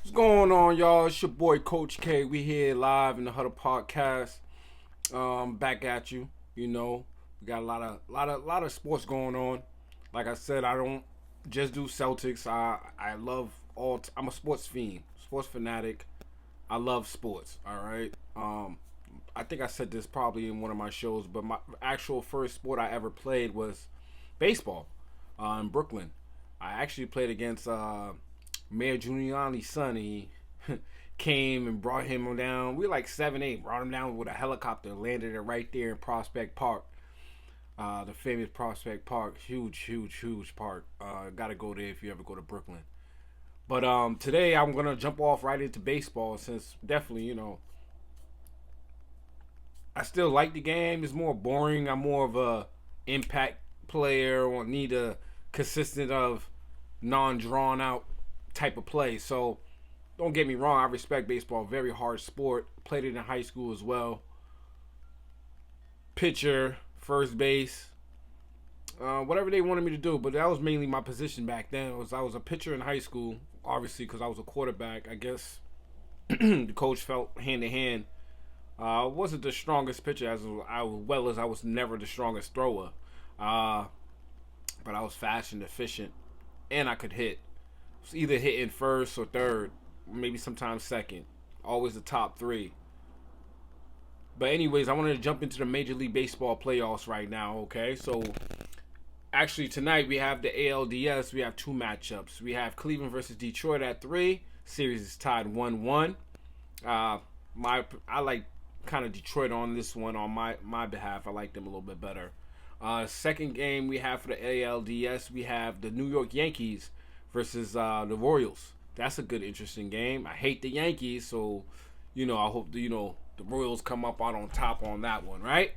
What's going on, y'all? It's your boy Coach K. We here live in the Huddle Podcast. Back at you. We got a lot of sports going on. Like I said, I don't just do Celtics. I love all. I'm a sports fiend, sports fanatic. I love sports. All right. I think I said this probably in one of my shows, but my actual first sport I ever played was baseball in Brooklyn. I actually played against Mayor Giuliani's son. He came and brought him down. We were like 7-8. Brought him down with a helicopter. Landed it right there in Prospect Park. The famous Prospect Park. Huge park. Gotta go there if you ever go to Brooklyn. But today I'm going to jump off right into baseball since definitely, I still like the game. It's more boring. I'm more of a impact player or need a consistent of non-drawn out type of play. So don't get me wrong, I respect baseball. Very hard sport. Played it in high school as well. Pitcher, first base, whatever they wanted me to do. But that was mainly my position back then. I was a pitcher in high school, obviously because I was a quarterback. I guess the coach felt hand to hand. I wasn't the strongest pitcher as well as I was never the strongest thrower. But I was fast and efficient, and I could hit. It was either hitting first or third, maybe sometimes second. Always the top three. But anyways, I wanted to jump into the Major League Baseball playoffs right now, okay? So actually tonight we have the ALDS. We have two matchups. We have Cleveland versus Detroit at 3. Series is tied 1-1. I like kind of Detroit on this one on my behalf. I like them a little bit better. Second game we have for the ALDS, we have the New York Yankees versus the Royals. That's a good, interesting game. I hate the Yankees, so I hope the Royals come up out on top on that one, right?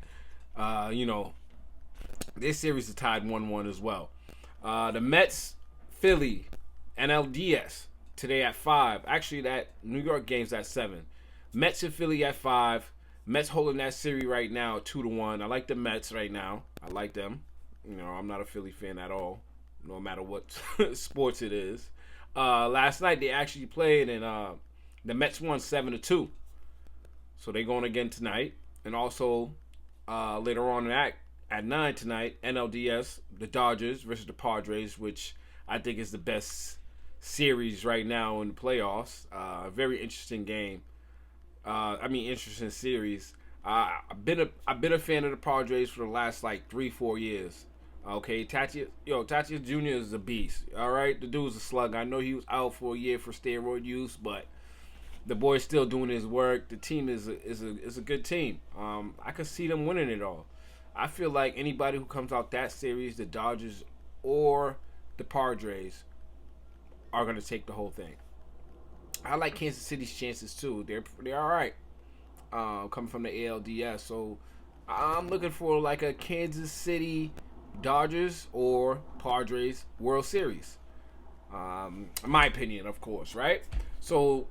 This series is tied 1-1 as well. The Mets, Philly, NLDS today at 5. Actually, that New York game's at 7. Mets and Philly at 5. Mets holding that series right now 2-1. I like the Mets right now. I like them. I'm not a Philly fan at all, no matter what sports it is. Last night they actually played and the Mets won 7-2. So they're going again tonight. And also later on at 9 tonight, NLDS, the Dodgers versus the Padres, which I think is the best series right now in the playoffs. Very interesting game. Interesting series. I've been a fan of the Padres for the last like 3-4 years. Okay, Tatis Jr. is a beast. All right, the dude's a slug. I know he was out for a year for steroid use, but the boy's still doing his work. The team is a good team. I could see them winning it all. I feel like anybody who comes out that series, the Dodgers or the Padres, are gonna take the whole thing. I like Kansas City's chances too. They're all right. Coming from the ALDS, so I'm looking for like a Kansas City Dodgers or Padres World Series. In my opinion, of course, right? So,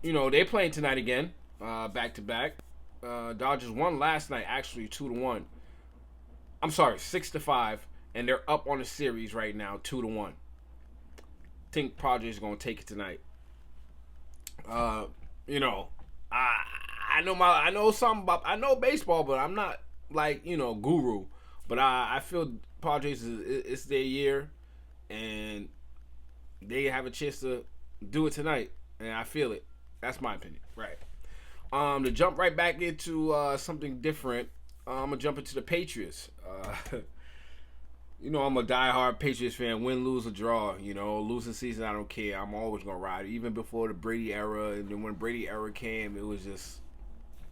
they're playing tonight again, back to back. Dodgers won last night, actually 2-1. I'm sorry, 6-5, and they're up on the series right now, 2-1. Think Padres are gonna take it tonight. I know something about, I know baseball, but I'm not like guru. But I feel Padres it's their year, and they have a chance to do it tonight, and I feel it. That's my opinion, right? To jump right back into something different, I'm gonna jump into the Patriots. I'm a diehard Patriots fan. Win, lose, or draw. Losing season, I don't care. I'm always gonna ride. Even before the Brady era, and then when Brady era came, it was just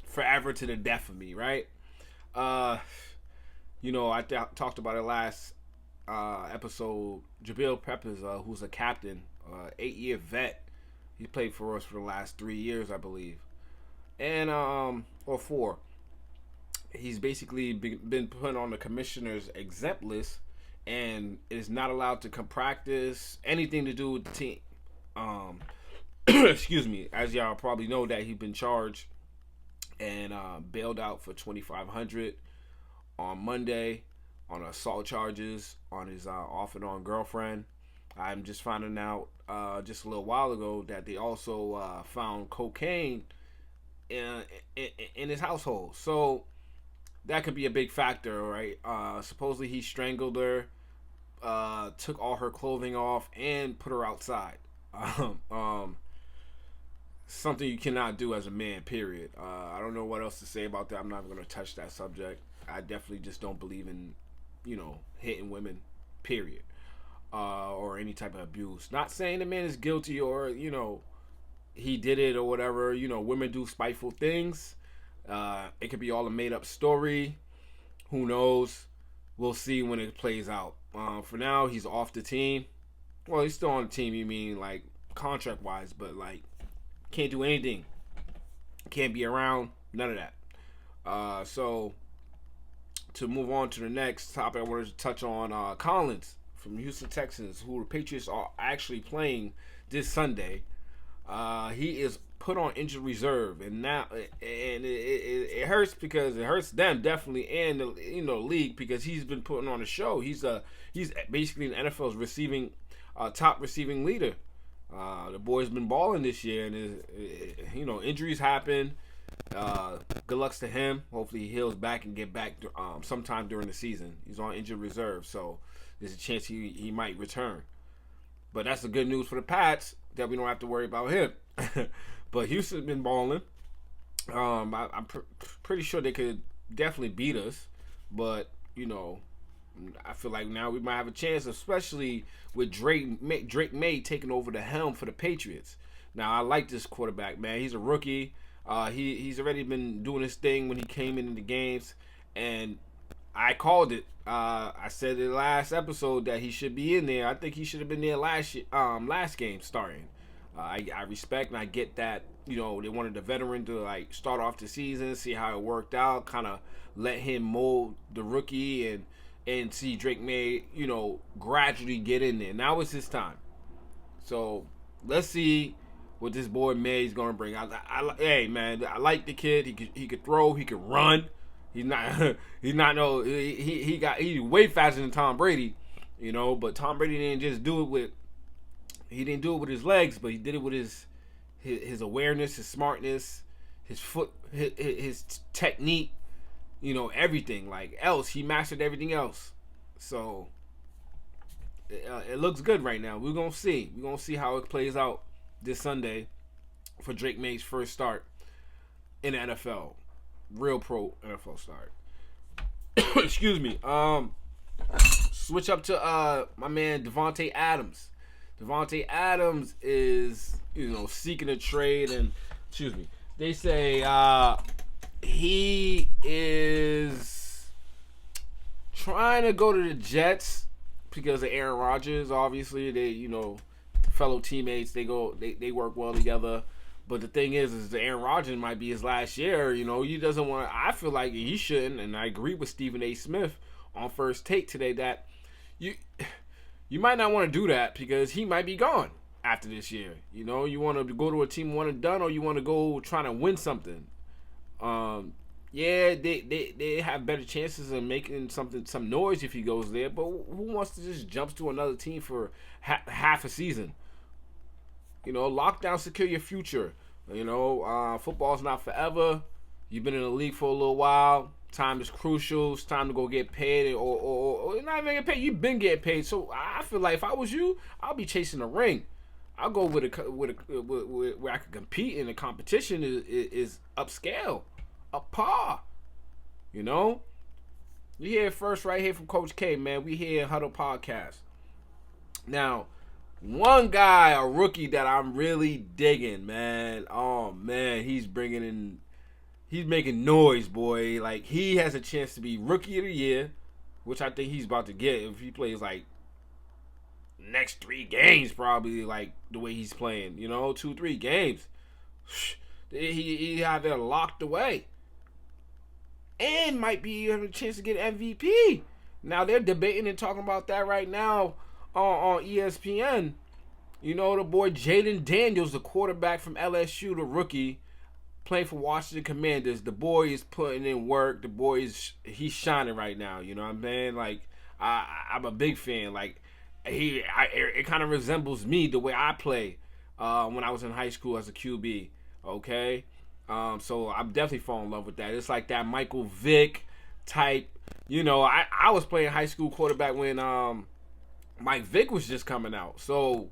forever to the death of me, right? I talked about it last episode. Jabril Peppers, who's a captain, 8-year vet. He played for us for the last 3 years, I believe, and or 4. He's basically been put on the commissioner's exempt list and is not allowed to come practice, anything to do with the team. Excuse me. As y'all probably know, that he's been charged and bailed out for $2,500 on Monday on assault charges on his off and on girlfriend. I'm just finding out just a little while ago that they also found cocaine in, in his household. So that could be a big factor, right? Supposedly he strangled her, took all her clothing off, and put her outside. Um, um, Something you cannot do as a man. Period. I don't know what else to say about that. I'm not going to touch that subject. I definitely just don't believe in, hitting women. Period. Or any type of abuse. Not saying the man is guilty or he did it or whatever. Women do spiteful things. It could be all a made up story. Who knows? We'll see when it plays out. For now, he's off the team. Well, he's still on the team. You mean like contract wise, but like can't do anything. Can't be around. None of that. So to move on to the next topic, I wanted to touch on Collins from Houston Texans, who the Patriots are actually playing this Sunday. He is put on injured reserve, and now it hurts because it hurts them definitely, and the league, because he's been putting on a show. He's basically the NFL's top receiving leader. The boy's been balling this year, and injuries happen. Good luck to him. Hopefully he heals back and get back sometime during the season. He's on injured reserve, so there's a chance he might return. But that's the good news for the Pats, that we don't have to worry about him. But Houston's been balling. I'm pretty sure they could definitely beat us. But, I feel like now we might have a chance, especially with Drake May taking over the helm for the Patriots. Now, I like this quarterback, man. He's a rookie. He's already been doing his thing when he came into the games. And I called it. I said in the last episode that he should be in there. I think he should have been there last game starting. I respect and I get that, they wanted the veteran to like start off the season, see how it worked out, kind of let him mold the rookie and see Drake May, gradually get in there. Now it's his time. So let's see what this boy May is going to bring. Hey man, I like the kid. He could throw, he could run. He's way faster than Tom Brady, but Tom Brady didn't just do it with his legs, but he did it with his awareness, his smartness, his foot, his technique, everything. Like else, he mastered everything else. So it looks good right now. We're gonna see. We're gonna see how it plays out this Sunday for Drake May's first start in the NFL, real pro NFL start. Excuse me. Switch up to my man Devontae Adams. Devontae Adams is, seeking a trade, and they say he is trying to go to the Jets because of Aaron Rodgers. Obviously, they, fellow teammates, they work well together. But the thing is Aaron Rodgers might be his last year. He doesn't want. I feel like he shouldn't, and I agree with Stephen A. Smith on First Take today that you might not want to do that because he might be gone after this year. You want to go to a team one and done, or you want to go trying to win something. They have better chances of making some noise if he goes there. But who wants to just jump to another team for half a season? Lock down, secure your future. Football's not forever. You've been in the league for a little while. Time is crucial. It's time to go get paid, or not even get paid. You've been getting paid. So I feel like if I was you, I'll be chasing a ring. I'll go with where I can compete, and the competition is upscale, up par. You hear it first right here from Coach K, man. We here in Huddle Podcast. Now, one guy, a rookie that I'm really digging, man. Oh man, he's making noise, boy. Like, he has a chance to be Rookie of the Year, which I think he's about to get if he plays, like, next 3 games, probably, like, the way he's playing. 2-3 games. He have it locked away. And might be have a chance to get MVP. Now, they're debating and talking about that right now on ESPN. The boy Jaden Daniels, the quarterback from LSU, the rookie, playing for Washington Commanders. The boy is putting in work. The boy he's shining right now. You know what I'm saying? Like, I'm a big fan. Like, it kind of resembles me the way I play when I was in high school as a QB. Okay, so I'm definitely falling in love with that. It's like that Michael Vick type. I was playing high school quarterback when Mike Vick was just coming out. So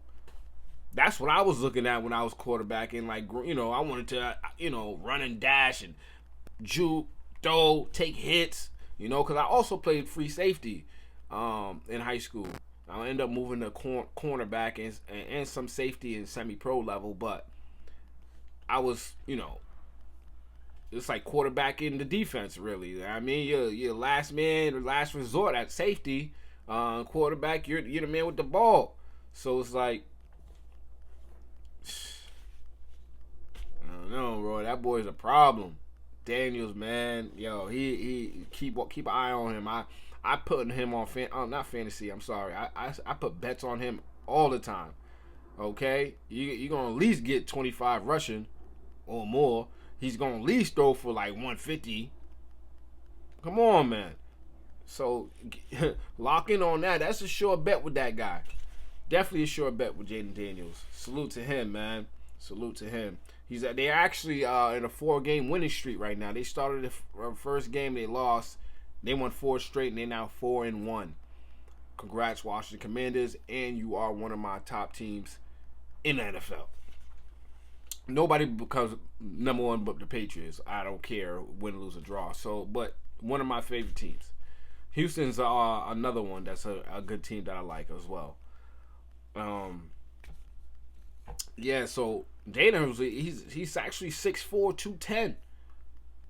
that's what I was looking at when I was quarterbacking. Like, I wanted to, run and dash and juke, throw, take hits, because I also played free safety in high school. I ended up moving to cornerback and some safety and semi-pro level, but I was, it's like quarterbacking the defense, really. I mean, you're last man, last resort at safety. Quarterback, you're the man with the ball. So it's like, I don't know, bro. That boy's a problem. Daniels, man, yo, he keep an eye on him. I put him on not fantasy. I'm sorry. I put bets on him all the time. Okay, you're gonna at least get 25 rushing or more. He's gonna at least throw for like 150. Come on, man. So lock in on that. That's a sure bet with that guy. Definitely a sure bet with Jaden Daniels. Salute to him, man. Salute to him. They're actually in a 4-game winning streak right now. They started the first game, they lost. They won 4 straight, and they're now 4-1. Congrats, Washington Commanders, and you are one of my top teams in the NFL. Nobody becomes number one but the Patriots. I don't care, win, lose, or draw. So, but one of my favorite teams. Houston's another one that's a good team that I like as well. Yeah, so Dana, he's actually 6'4", 210.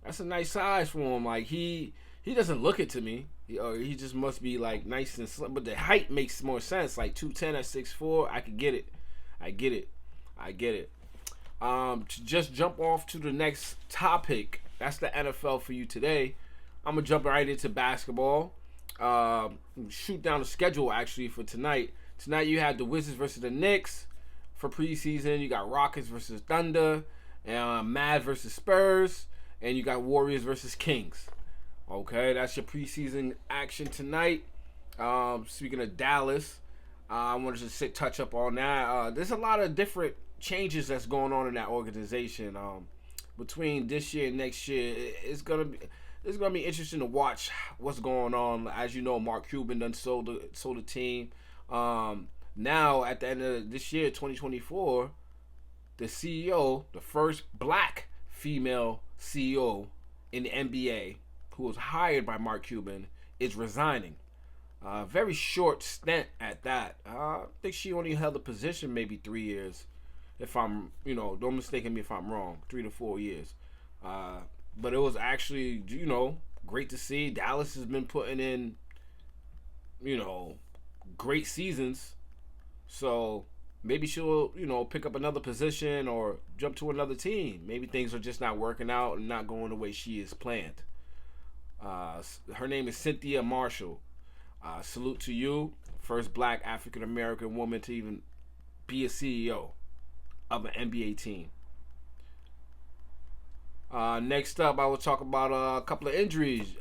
That's a nice size for him. Like, he doesn't look it to me. He just must be like nice and slim. But the height makes more sense. Like 210 at 6'4", I could get it. I get it. To just jump off to the next topic. That's the NFL for you today. I'm gonna jump right into basketball. Shoot down the schedule actually for tonight. Tonight you have the Wizards versus the Knicks for preseason. You got Rockets versus Thunder, Mavs versus Spurs, and you got Warriors versus Kings. Okay, that's your preseason action tonight. Speaking of Dallas, I wanted to touch up on that. There's a lot of different changes that's going on in that organization. Between this year and next year, it's gonna be interesting to watch what's going on. As you know, Mark Cuban done sold the team. Now at the end of this year, 2024, the CEO, the first black female CEO in the NBA, who was hired by Mark Cuban, is resigning. Very short stint at that. I think she only held the position maybe 3 years. If I'm, don't mistake me if I'm wrong, 3 to 4 years. But it was actually, great to see. Dallas has been putting in, great seasons. So maybe she'll, pick up another position or jump to another team. Maybe things are just not working out and not going the way she is planned. Her name is Cynthia Marshall. Salute to you. First black African-American woman to even be a CEO of an NBA team. Next up, I will talk about a couple of injuries.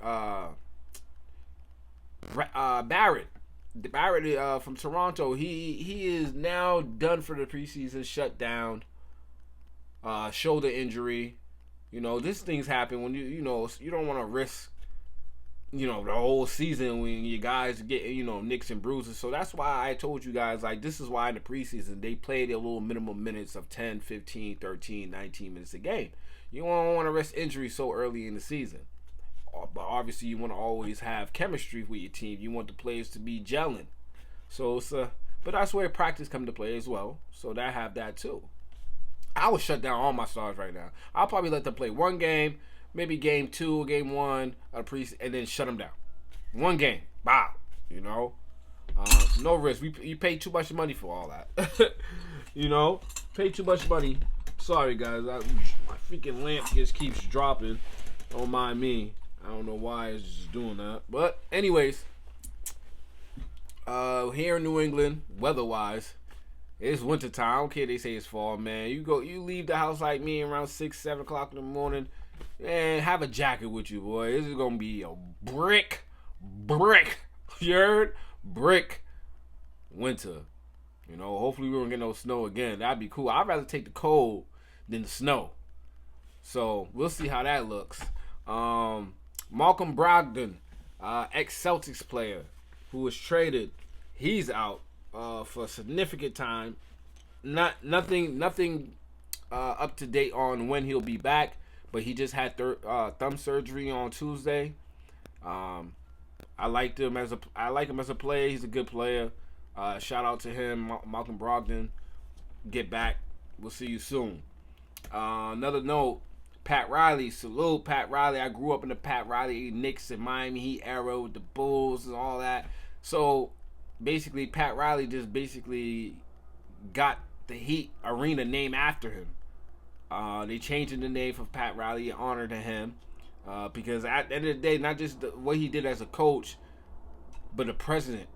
Barrett from Toronto, he is now done for the preseason, shut down. Shoulder injury. These things happen when you don't want to risk the whole season when you guys get nicks and bruises. So that's why I told you guys, like, this is why in the preseason they play their little minimum minutes of 10, 15, 13, 19 minutes a game. You don't want to risk injury so early in the season. But obviously you want to always have chemistry with your team. You want the players to be gelling. So but that's where practice come to play as well. So that have that too. I would shut down all my stars right now. I'll probably let them play one game, maybe game 2 or game 1 and then shut them down. One game. Wow. No risk. You pay too much money for all that. Pay too much money. Sorry, guys. My freaking lamp just keeps dropping. Don't mind me. I don't know why it's just doing that. But anyways, here in New England, weather-wise, it's wintertime. I don't care they say it's fall, man. You leave the house like me around 6, 7 o'clock in the morning, and have a jacket with you, boy. This is gonna be a brick. You heard? Brick. winter. Hopefully we won't get no snow again. That'd be cool. I'd rather take the cold than the snow. So we'll see how that looks. Malcolm Brogdon, ex-Celtics player who was traded, he's out for a significant time. Nothing up to date on when he'll be back, but he just had thumb surgery on Tuesday. I like him as a player. He's a good player. Shout out to him, Malcolm Brogdon. Get back. We'll see you soon. Another note, Pat Riley. Salute Pat Riley. I grew up in the Pat Riley Knicks and Miami Heat era with the Bulls and all that. So basically, Pat Riley just got the Heat arena named after him. They changed the name for Pat Riley in honor to him. Because at the end of the day, not just what he did as a coach, but the president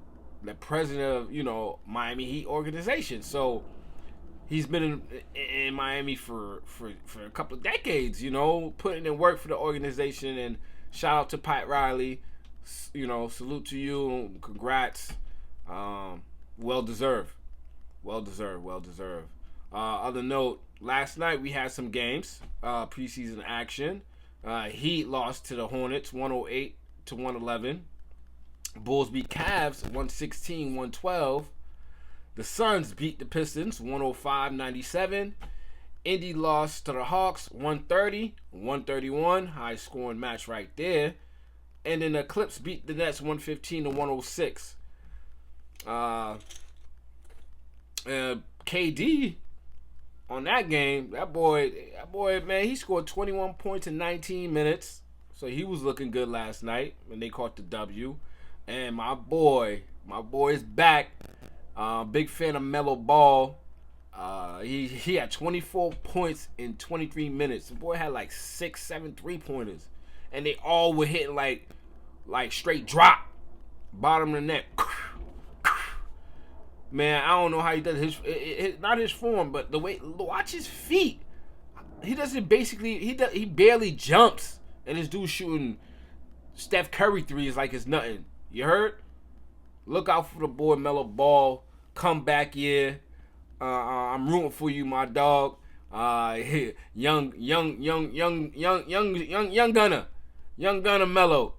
of Miami Heat organization. So he's been in Miami for a couple of decades, putting in work for the organization. And shout out to Pat Riley. Salute to you. Congrats. Well deserved. Other note, last night we had some games, preseason action. Heat lost to the Hornets 108-111. Bulls beat Cavs 116-112. The Suns beat the Pistons 105-97. Indy lost to the Hawks 130-131. High scoring match right there. And then the Clips beat the Nets 115-106. KD on that game, that boy, man, he scored 21 points in 19 minutes. So he was looking good last night when they caught the W. And my boy's back. Big fan of Melo Ball. He had 24 points in 23 minutes. The boy had like 6-7 3-pointers. And they all were hitting like straight drop. Bottom of the net. Man, I don't know how he does his not his form, but the way, watch his feet. He doesn't he barely jumps, and this dude shooting Steph Curry threes like it's nothing. You heard? Look out for the boy Melo Ball. Come back here. I'm rooting for you, my dog. Young Gunner Melo.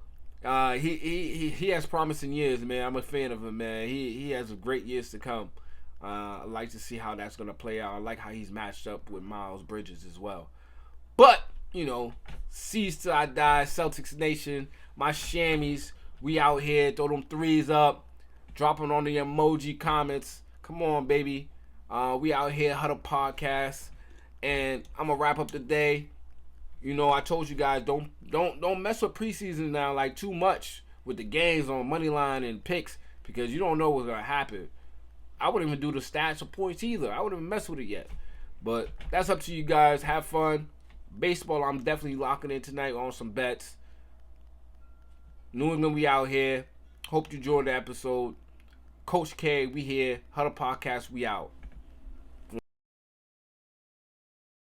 He has promising years, man. I'm a fan of him, man. He has great years to come. I like to see how that's gonna play out. I like how he's matched up with Miles Bridges as well. But seize till I die, Celtics Nation, my shammies. We out here, throw them threes up, dropping on the emoji comments. Come on, baby. We out here, Huddle Podcast, and I'm gonna wrap up the day. I told you guys don't mess with preseason now like too much with the games on Moneyline and picks, because you don't know what's gonna happen. I wouldn't even do the stats or points either. I wouldn't even mess with it yet. But that's up to you guys. Have fun. Baseball, I'm definitely locking in tonight on some bets. New England, we out here. Hope you enjoyed the episode. Coach K, we here. Huddle Podcast, we out.